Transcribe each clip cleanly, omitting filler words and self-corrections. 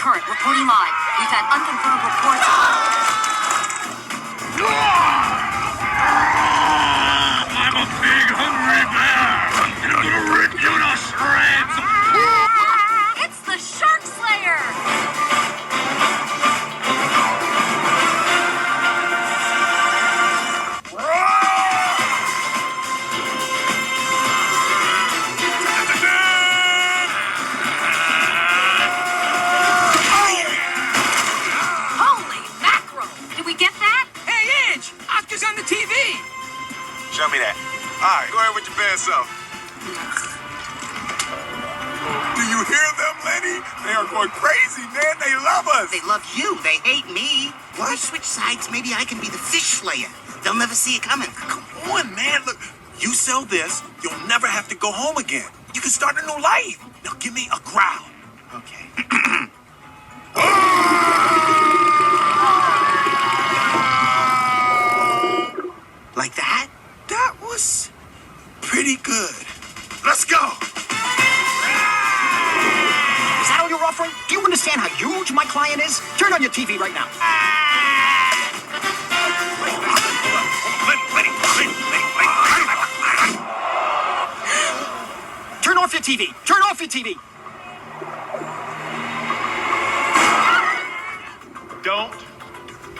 Current, reporting live. We've had unconfirmed reports. I'm a big, hungry bear. I'm gonna rip you to shreds. It's the Shark Slayer! On the TV. Show me that. All right, go ahead with your bad self. Do you hear them, Lenny? They are going crazy, man. They love us. They love you. They hate me. What? If I switch sides, maybe I can be the fish slayer. They'll never see it coming. Come on, man. Look, you sell this, you'll never have to go home again. You can start a new life. Now give me a growl. Okay. Like that? That was pretty good. Let's go. Is that all you're offering? Do you understand how huge my client is? Turn on your TV right now. Turn off your TV. Turn off your TV. Don't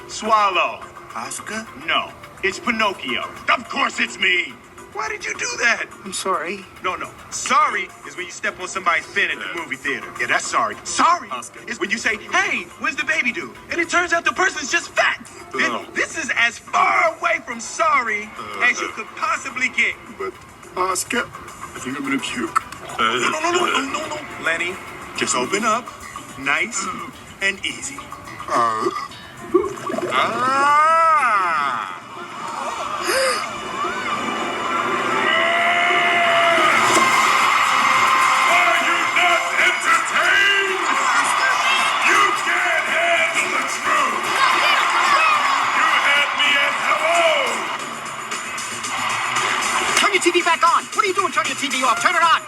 swallow. Oscar? No. It's Pinocchio. Of course it's me. Why did you do that? I'm sorry. No. Sorry is when you step on somebody's fin at the movie theater. Yeah, that's sorry. Sorry is when you say, hey, where's the baby dude? And it turns out the person's just fat. This is as far away from sorry as you could possibly get. But, Oscar, I think I'm gonna puke. No. Lenny, just open up. Nice and easy. TV back on. What are you doing? Turn your TV off. Turn it on.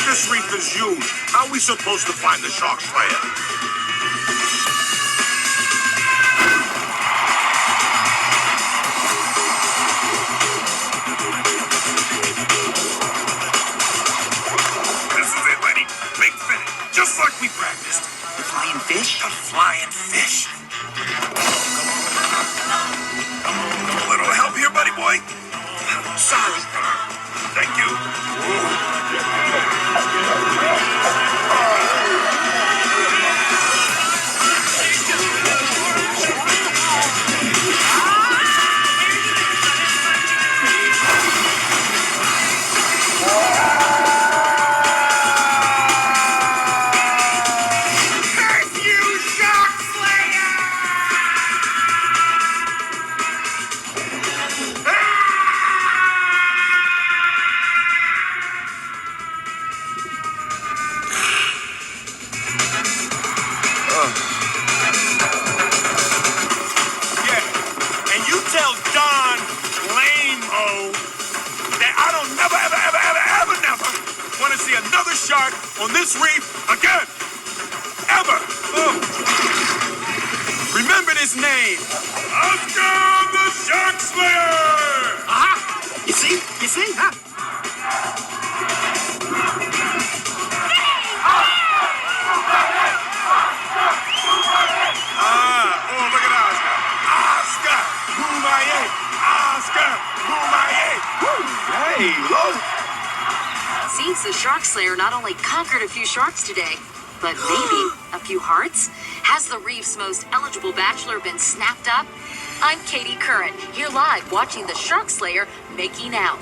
This reef is huge. How are we supposed to find the Shark Slayer? Just like we practiced. The flying fish? The flying fish. A little help here, buddy boy? Sorry. Thank you. Another shark on this reef again. Ever. Remember this name. Oscar the Shark Slayer. You see? Huh? Look at Oscar. Oscar. Boomaye. Oscar. Boomaye. Hey, look. Seems the Shark Slayer not only conquered a few sharks today, but maybe a few hearts? Has the reef's most eligible bachelor been snapped up? I'm Katie Curran, here live watching the Shark Slayer making out.